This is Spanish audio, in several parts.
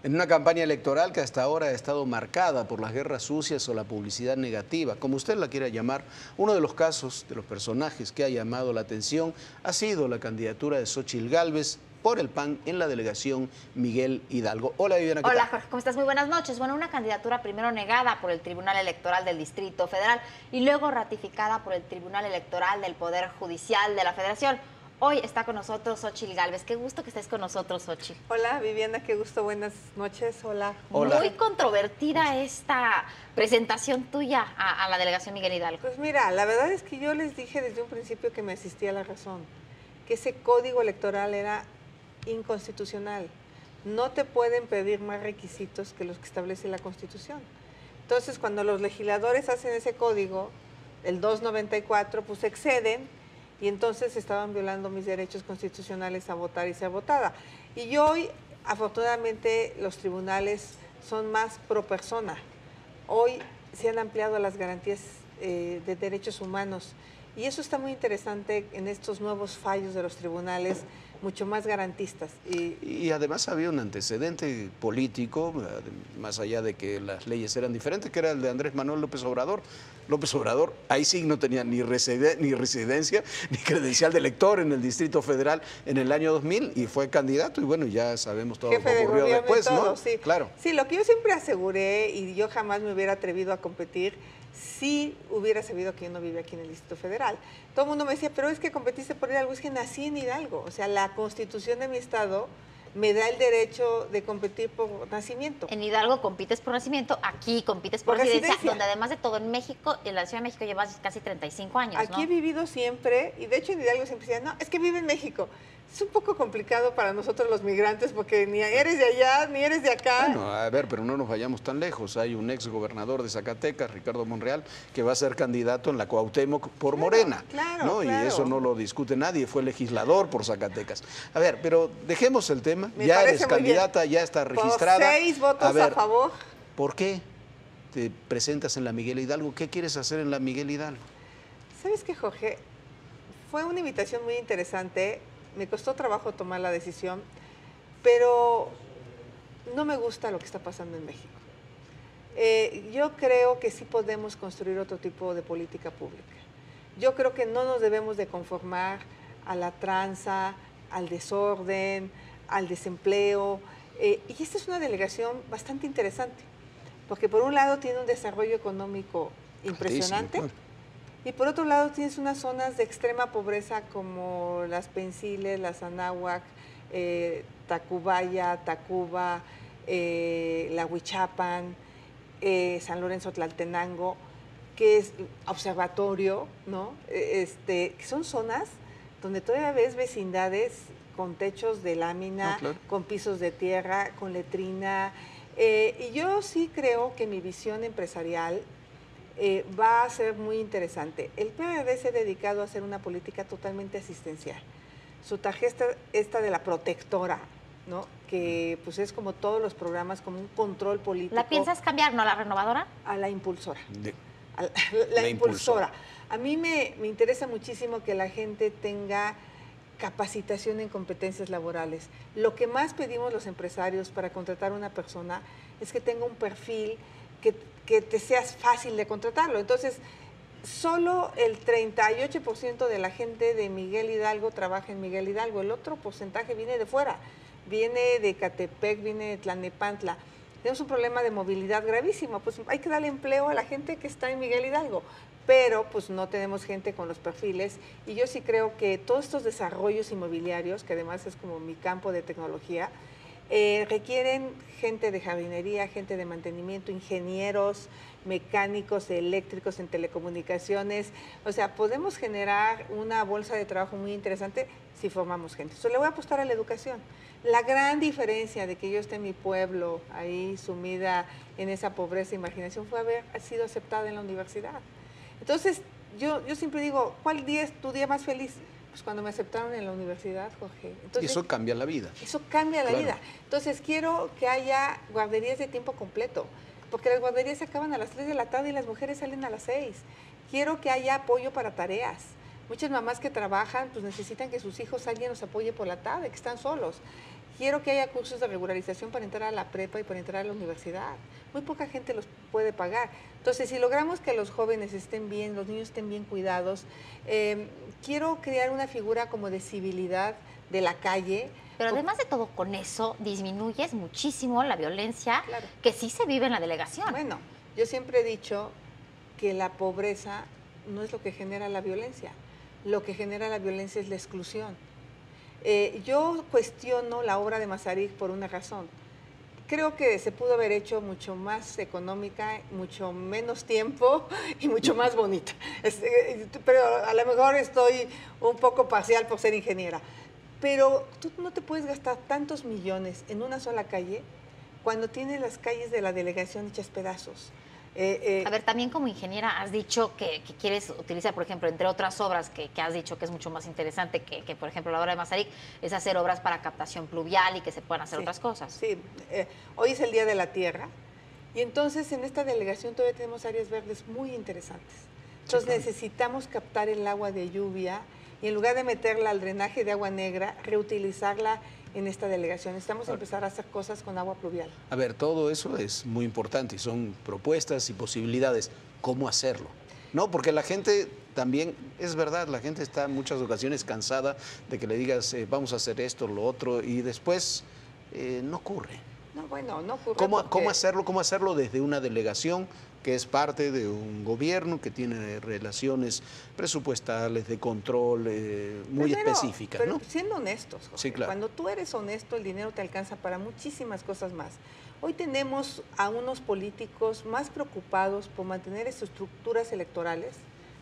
En una campaña electoral que hasta ahora ha estado marcada por las guerras sucias o la publicidad negativa, como usted la quiera llamar, uno de los casos, de los personajes que ha llamado la atención ha sido la candidatura de Xóchitl Gálvez por el PAN en la delegación Miguel Hidalgo. Hola, Viviana, ¿qué tal? Hola, Jorge, ¿cómo estás? Muy buenas noches. Bueno, una candidatura primero negada por el Tribunal Electoral del Distrito Federal y luego ratificada por el Tribunal Electoral del Poder Judicial de la Federación. Hoy está con nosotros Xóchitl Gálvez. Qué gusto que estés con nosotros, Xóchitl. Hola, Viviana, qué gusto. Buenas noches. Hola. Hola. Muy controvertida esta presentación tuya a la delegación Miguel Hidalgo. Pues mira, la verdad es que yo les dije desde un principio que me asistía la razón, que ese código electoral era inconstitucional. No te pueden pedir más requisitos que los que establece la Constitución. Entonces, cuando los legisladores hacen ese código, el 294, pues exceden y entonces estaban violando mis derechos constitucionales a votar y ser votada. Y hoy, afortunadamente, los tribunales son más pro persona. Hoy se han ampliado las garantías de derechos humanos y eso está muy interesante en estos nuevos fallos de los tribunales, mucho más garantistas. Y además había un antecedente político, más allá de que las leyes eran diferentes, que era el de Andrés Manuel López Obrador. López Obrador, ahí sí no tenía ni residencia, ni credencial de elector en el Distrito Federal en el año 2000 y fue candidato y bueno, ya sabemos todo lo que ocurrió después, ¿no? Sí. Claro. Sí, lo que yo siempre aseguré y yo jamás me hubiera atrevido a competir si hubiera sabido que yo no vivía aquí en el Distrito Federal. Todo el mundo me decía, pero es que competiste por Hidalgo, es que nací en Hidalgo. O sea, la Constitución de mi estado me da el derecho de competir por nacimiento. En Hidalgo compites por nacimiento, aquí compites por residencia, donde además de todo en México, en la Ciudad de México llevas casi 35 años, Aquí he vivido siempre, y de hecho en Hidalgo siempre decían, no, es que vive en México. Es un poco complicado para nosotros los migrantes porque ni eres de allá, ni eres de acá. Bueno, a ver, pero no nos vayamos tan lejos. Hay un ex gobernador de Zacatecas, Ricardo Monreal, que va a ser candidato en la Cuauhtémoc por Morena. Claro. Y eso no lo discute nadie, fue legislador por Zacatecas. A ver, pero dejemos el tema. Me ya parece eres candidata, ya está registrada. Por 6 votos a favor. ¿Por qué te presentas en la Miguel Hidalgo? ¿Qué quieres hacer en la Miguel Hidalgo? ¿Sabes qué, Jorge? Fue una invitación muy interesante. Me costó trabajo tomar la decisión, pero no me gusta lo que está pasando en México. Yo creo que sí podemos construir otro tipo de política pública. Yo creo que no nos debemos de conformar a la tranza, al desorden, al desempleo. Y esta es una delegación bastante interesante, porque por un lado tiene un desarrollo económico impresionante. Y por otro lado tienes unas zonas de extrema pobreza como las Pensiles, las Anáhuac, Tacubaya, Tacuba, la Huichapan, San Lorenzo Tlaltenango, que es observatorio, ¿no? Que son zonas donde todavía ves vecindades con techos de lámina, con pisos de tierra, con letrina. Y yo sí creo que mi visión empresarial va a ser muy interesante. El PRD se ha dedicado a hacer una política totalmente asistencial. Su tarjeta esta de la protectora, ¿no? Que pues es como todos los programas, como un control político. ¿La piensas cambiar, no, a la renovadora? A la impulsora. La impulsora. A mí me interesa muchísimo que la gente tenga capacitación en competencias laborales. Lo que más pedimos los empresarios para contratar a una persona es que tenga un perfil que te seas fácil de contratarlo. Entonces, solo el 38% de la gente de Miguel Hidalgo trabaja en Miguel Hidalgo. El otro porcentaje viene de fuera, viene de Catepec, viene de Tlalnepantla. Tenemos un problema de movilidad gravísimo, pues hay que darle empleo a la gente que está en Miguel Hidalgo, pero pues no tenemos gente con los perfiles y yo sí creo que todos estos desarrollos inmobiliarios, que además es como mi campo de tecnología, requieren gente de jardinería, gente de mantenimiento, ingenieros, mecánicos, eléctricos en telecomunicaciones. O sea, podemos generar una bolsa de trabajo muy interesante si formamos gente. Entonces, le voy a apostar a la educación. La gran diferencia de que yo esté en mi pueblo, ahí sumida en esa pobreza e imaginación, fue haber sido aceptada en la universidad. Entonces, yo siempre digo, ¿cuál día es tu día más feliz? Pues cuando me aceptaron en la universidad, Jorge. Entonces, y eso cambia la vida. Eso cambia la vida. Entonces, quiero que haya guarderías de tiempo completo, porque las guarderías se acaban a las 3 de la tarde y las mujeres salen a las 6. Quiero que haya apoyo para tareas. Muchas mamás que trabajan pues necesitan que sus hijos, alguien los apoye por la tarde, que están solos. Quiero que haya cursos de regularización para entrar a la prepa y para entrar a la universidad. Muy poca gente los puede pagar. Entonces, si logramos que los jóvenes estén bien, los niños estén bien cuidados, quiero crear una figura como de civilidad de la calle. Pero además de todo, con eso disminuyes muchísimo la violencia Claro. que sí se vive en la delegación. Bueno, yo siempre he dicho que la pobreza no es lo que genera la violencia. Lo que genera la violencia es la exclusión. Yo cuestiono la obra de Masaryk por una razón. Creo que se pudo haber hecho mucho más económica, mucho menos tiempo y mucho más bonita. Pero a lo mejor estoy un poco parcial por ser ingeniera. Pero tú no te puedes gastar tantos millones en una sola calle cuando tienes las calles de la delegación hechas pedazos. A ver, también como ingeniera has dicho que quieres utilizar, por ejemplo, entre otras obras que has dicho que es mucho más interesante que, por ejemplo, la obra de Masaryk, es hacer obras para captación pluvial y que se puedan hacer otras cosas. Sí, hoy es el Día de la Tierra y entonces en esta delegación todavía tenemos áreas verdes muy interesantes. Entonces necesitamos captar el agua de lluvia y en lugar de meterla al drenaje de agua negra, reutilizarla en esta delegación. Necesitamos empezar a hacer cosas con agua pluvial. A ver, todo eso es muy importante y son propuestas y posibilidades. ¿Cómo hacerlo? No, porque la gente también, es verdad, la gente está en muchas ocasiones cansada de que le digas vamos a hacer esto, lo otro, y después no ocurre. No, bueno, no ocurre. ¿Cómo hacerlo desde una delegación que es parte de un gobierno que tiene relaciones presupuestales, de control muy específicas, pero ¿no? siendo honestos, Jorge, Sí, claro. Cuando tú eres honesto, el dinero te alcanza para muchísimas cosas más. Hoy tenemos a unos políticos más preocupados por mantener estructuras electorales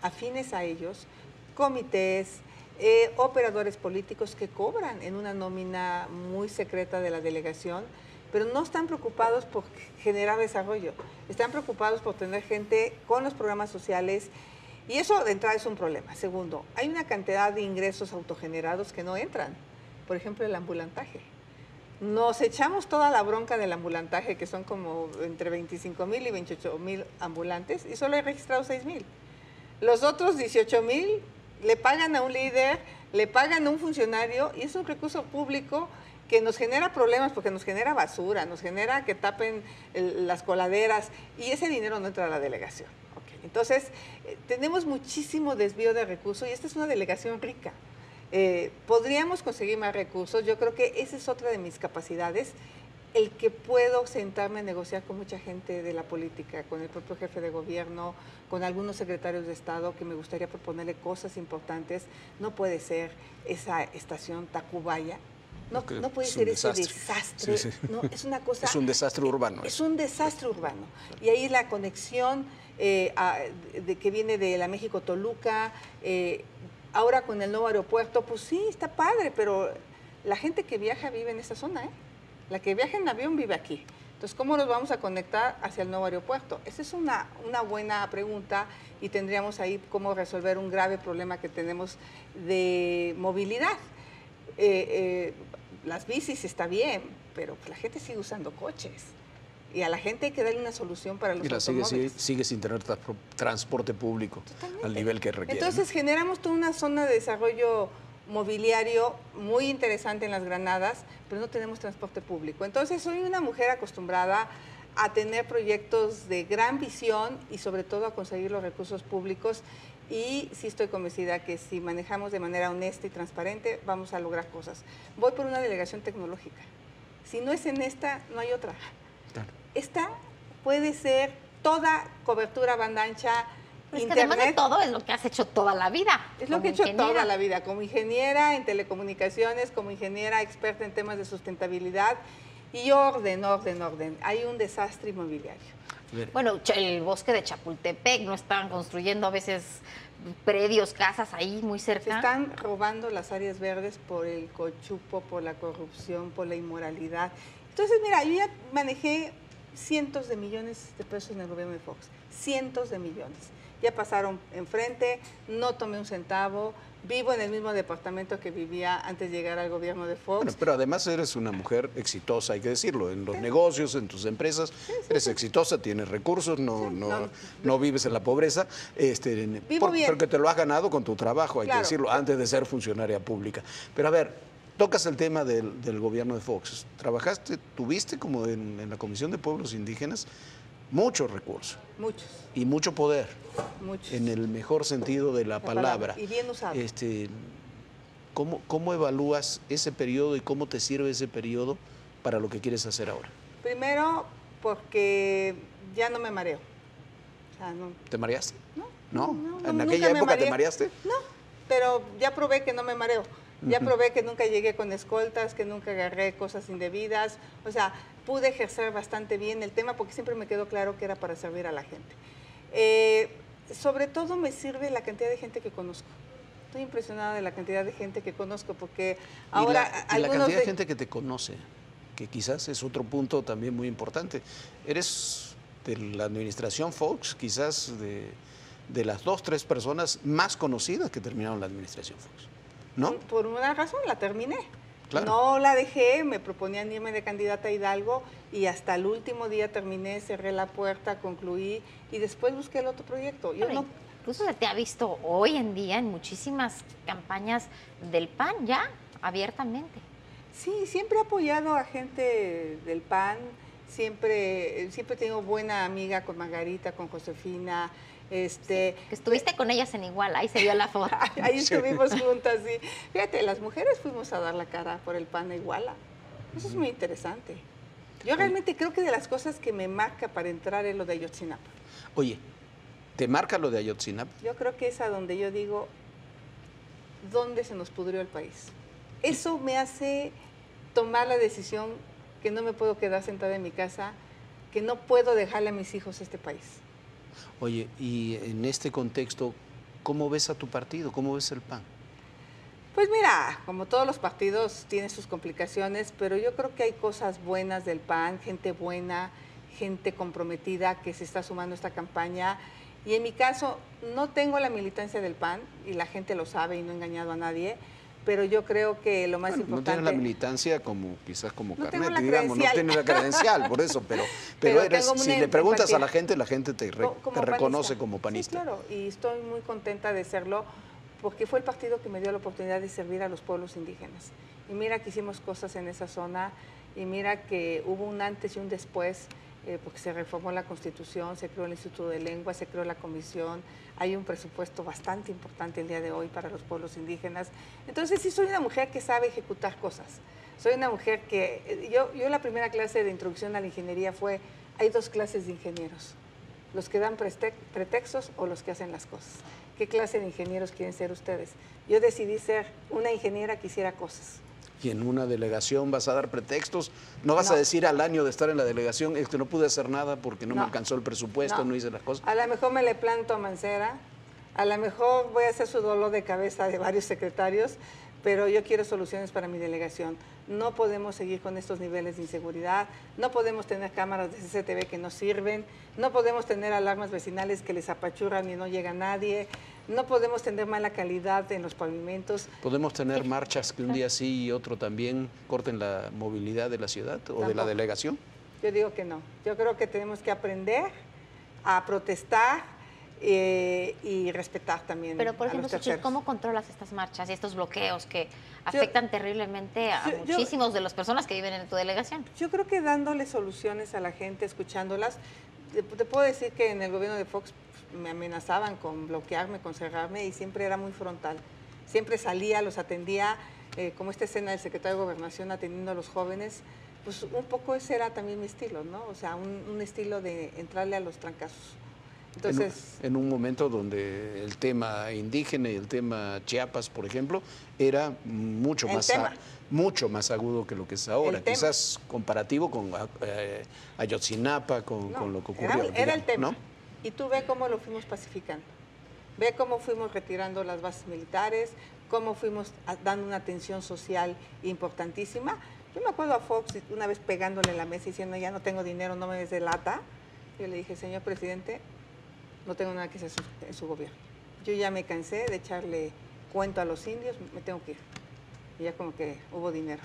afines a ellos, comités, operadores políticos que cobran en una nómina muy secreta de la delegación, pero no están preocupados por generar desarrollo, están preocupados por tener gente con los programas sociales y eso de entrada es un problema. Segundo, hay una cantidad de ingresos autogenerados que no entran, por ejemplo el ambulantaje. Nos echamos toda la bronca del ambulantaje, que son como entre 25,000 y 28,000 ambulantes y solo he registrado 6,000. Los otros 18,000 le pagan a un líder, le pagan a un funcionario y es un recurso público que nos genera problemas porque nos genera basura, nos genera que tapen las coladeras y ese dinero no entra a la delegación. Okay. Entonces, tenemos muchísimo desvío de recursos y esta es una delegación rica. Podríamos conseguir más recursos, yo creo que esa es otra de mis capacidades, el que puedo sentarme a negociar con mucha gente de la política, con el propio jefe de gobierno, con algunos secretarios de Estado que me gustaría proponerle cosas importantes. No puede ser esa estación Tacubaya. No puede ser ese desastre. Sí, sí. No, es una cosa. Es un desastre urbano. Es un desastre urbano. Y ahí la conexión de que viene de la México-Toluca, ahora con el nuevo aeropuerto, pues sí, está padre, pero la gente que viaja vive en esa zona, ¿eh? La que viaja en avión vive aquí. Entonces, ¿cómo nos vamos a conectar hacia el nuevo aeropuerto? Esa es una buena pregunta y tendríamos ahí cómo resolver un grave problema que tenemos de movilidad. Las bicis está bien, pero la gente sigue usando coches. Y a la gente hay que darle una solución para los automóviles. Sigue sin tener transporte público. Totalmente. Al nivel que requiere. Entonces generamos toda una zona de desarrollo mobiliario muy interesante en las Granadas, pero no tenemos transporte público. Entonces soy una mujer acostumbrada a tener proyectos de gran visión y sobre todo a conseguir los recursos públicos y sí estoy convencida que si manejamos de manera honesta y transparente vamos a lograr cosas. Voy por una delegación tecnológica. Si no es en esta, no hay otra. Claro. Esta puede ser toda cobertura banda ancha, Pero internet. es que además de todo es lo que has hecho toda la vida. Es lo que he hecho toda la vida, como ingeniera en telecomunicaciones, como ingeniera experta en temas de sustentabilidad y orden. Hay un desastre inmobiliario. Bueno, el bosque de Chapultepec, no están construyendo a veces predios, casas ahí muy cerca. Se están robando las áreas verdes por el cochupo, por la corrupción, por la inmoralidad. Entonces, mira, yo ya manejé cientos de millones de pesos en el gobierno de Fox, cientos de millones. Ya pasaron enfrente, no tomé un centavo, vivo en el mismo departamento que vivía antes de llegar al gobierno de Fox. Bueno, pero además eres una mujer exitosa, hay que decirlo, en los negocios, en tus empresas, eres exitosa, tienes recursos, no vives en la pobreza, Vivo bien. porque te lo has ganado con tu trabajo, hay Claro. que decirlo, antes de ser funcionaria pública. Pero a ver, tocas el tema del gobierno de Fox. Tuviste como en la Comisión de Pueblos Indígenas muchos recursos. Muchos. Y mucho poder. Muchos. En el mejor sentido de la palabra. Y bien usado. ¿Cómo evalúas ese periodo y cómo te sirve ese periodo para lo que quieres hacer ahora? Primero, porque ya no me mareo. O sea, no. ¿Te mareaste? No. ¿En aquella época te mareaste? No, pero ya probé que no me mareo. Ya probé que nunca llegué con escoltas, que nunca agarré cosas indebidas. O sea, pude ejercer bastante bien el tema porque siempre me quedó claro que era para servir a la gente. Sobre todo me sirve la cantidad de gente que conozco. Estoy impresionada de la cantidad de gente que conozco porque ahora... Y la cantidad de gente que te conoce, que quizás es otro punto también muy importante. Eres de la administración Fox, quizás de las 2, 3 personas más conocidas que terminaron la administración Fox, ¿no? Por una razón, la terminé. Claro. No la dejé, me proponían irme de candidata a Hidalgo y hasta el último día terminé, cerré la puerta, concluí y después busqué el otro proyecto. Incluso se te ha visto hoy en día en muchísimas campañas del PAN ya, abiertamente. Sí, siempre he apoyado a gente del PAN, siempre tengo buena amiga con Margarita, con Josefina. Que estuviste con ellas en Iguala, ahí se vio la foto. Ahí estuvimos juntas, sí. Fíjate, las mujeres fuimos a dar la cara por el PAN a Iguala. Eso es muy interesante. Yo realmente creo que de las cosas que me marca para entrar es lo de Ayotzinapa. Oye, ¿te marca lo de Ayotzinapa? Yo creo que es a donde yo digo, ¿dónde se nos pudrió el país? Eso me hace tomar la decisión que no me puedo quedar sentada en mi casa, que no puedo dejarle a mis hijos este país. Oye, y en este contexto, ¿cómo ves a tu partido? ¿Cómo ves el PAN? Pues mira, como todos los partidos tienen sus complicaciones, pero yo creo que hay cosas buenas del PAN, gente buena, gente comprometida que se está sumando a esta campaña. Y en mi caso, no tengo la militancia del PAN, y la gente lo sabe y no he engañado a nadie, pero yo creo que lo más importante... No tienes la militancia quizás como no carnet, digamos, no tienes la credencial, por eso, pero si le preguntas a la gente te reconoce como panista. Sí, claro, y estoy muy contenta de serlo, porque fue el partido que me dio la oportunidad de servir a los pueblos indígenas. Y mira que hicimos cosas en esa zona, y mira que hubo un antes y un después, porque se reformó la Constitución, se creó el Instituto de Lengua, se creó la comisión, hay un presupuesto bastante importante el día de hoy para los pueblos indígenas. Entonces sí soy una mujer que sabe ejecutar cosas. Soy una mujer que... Yo la primera clase de introducción a la ingeniería fue, hay 2 clases de ingenieros, los que dan pretextos o los que hacen las cosas. ¿Qué clase de ingenieros quieren ser ustedes? Yo decidí ser una ingeniera que hiciera cosas. Y en una delegación vas a dar pretextos, no vas a decir al año de estar en la delegación, no pude hacer nada porque no me alcanzó el presupuesto, no hice las cosas. A lo mejor me le planto a Mancera, a lo mejor voy a hacer su dolor de cabeza de varios secretarios, pero yo quiero soluciones para mi delegación. No podemos seguir con estos niveles de inseguridad, no podemos tener cámaras de CCTV que no sirven, no podemos tener alarmas vecinales que les apachurran y no llega nadie, no podemos tener mala calidad en los pavimentos. ¿Podemos tener marchas que un día sí y otro también corten la movilidad de la ciudad o de la delegación? Yo digo que no. Yo creo que tenemos que aprender a protestar y respetar también. Pero, por ejemplo, a los terceros. ¿Cómo controlas estas marchas y estos bloqueos que afectan terriblemente a muchísimos de las personas que viven en tu delegación? Yo creo que dándole soluciones a la gente, escuchándolas. Te puedo decir que en el gobierno de Fox me amenazaban con bloquearme, con cerrarme, y siempre era muy frontal. Siempre salía, los atendía, como esta escena del secretario de Gobernación atendiendo a los jóvenes, pues un poco ese era también mi estilo, ¿no? O sea, un estilo de entrarle a los trancazos. Entonces, en un momento donde el tema indígena y el tema Chiapas, por ejemplo, era mucho más agudo que lo que es ahora, quizás comparativo con Ayotzinapa, con lo que ocurrió. Era el tema, ¿no? Y tú ve cómo lo fuimos pacificando, ve cómo fuimos retirando las bases militares, cómo fuimos dando una atención social importantísima. Yo me acuerdo a Fox una vez pegándole en la mesa diciendo, ya no tengo dinero, no me des de lata. Yo le dije, señor presidente, no tengo nada que hacer en su gobierno. Yo ya me cansé de echarle cuento a los indios, me tengo que ir. y ya como que hubo dinero.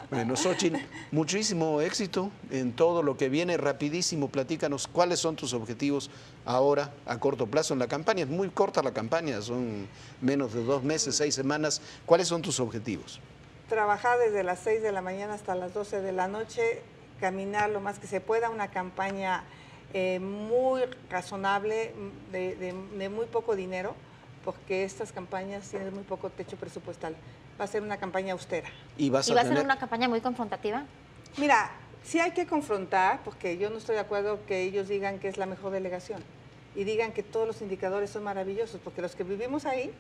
Bueno, Xóchitl, muchísimo éxito en todo lo que viene. Rapidísimo, platícanos cuáles son tus objetivos ahora a corto plazo en la campaña. Es muy corta la campaña, son menos de 2 meses, 6 semanas. ¿Cuáles son tus objetivos? Trabajar desde las 6 de la mañana hasta las 12 de la noche, caminar lo más que se pueda, una campaña muy razonable, de muy poco dinero, porque estas campañas tienen muy poco techo presupuestal. Va a ser una campaña austera. ¿Y va a ser una campaña muy confrontativa? Mira, sí hay que confrontar, porque yo no estoy de acuerdo que ellos digan que es la mejor delegación y digan que todos los indicadores son maravillosos, porque los que vivimos ahí,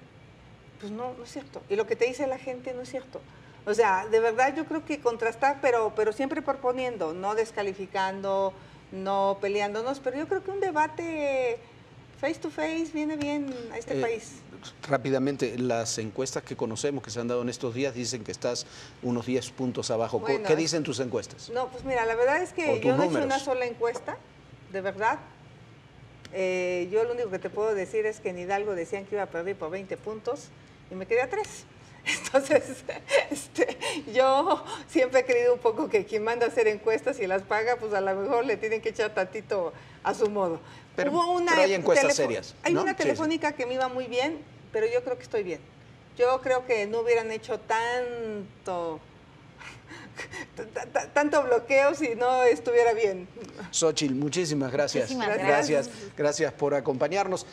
pues no es cierto. Y lo que te dice la gente no es cierto. O sea, de verdad yo creo que contrastar, pero siempre proponiendo, no descalificando, no peleándonos, pero yo creo que un debate face to face viene bien a este país. Rápidamente, las encuestas que conocemos que se han dado en estos días dicen que estás unos 10 puntos abajo. Bueno, ¿qué dicen tus encuestas? No, pues mira, la verdad es que yo no he hecho una sola encuesta, de verdad. Yo lo único que te puedo decir es que en Hidalgo decían que iba a perder por 20 puntos y me quedé a 3. Entonces, yo siempre he creído un poco que quien manda a hacer encuestas y las paga, pues a lo mejor le tienen que echar tantito a su modo. Pero hay encuestas serias, Hay ¿no? una telefónica que me iba muy bien, pero yo creo que estoy bien. Yo creo que no hubieran hecho tanto bloqueo si no estuviera bien. Xóchitl, muchísimas gracias. Muchísimas gracias. Gracias por acompañarnos.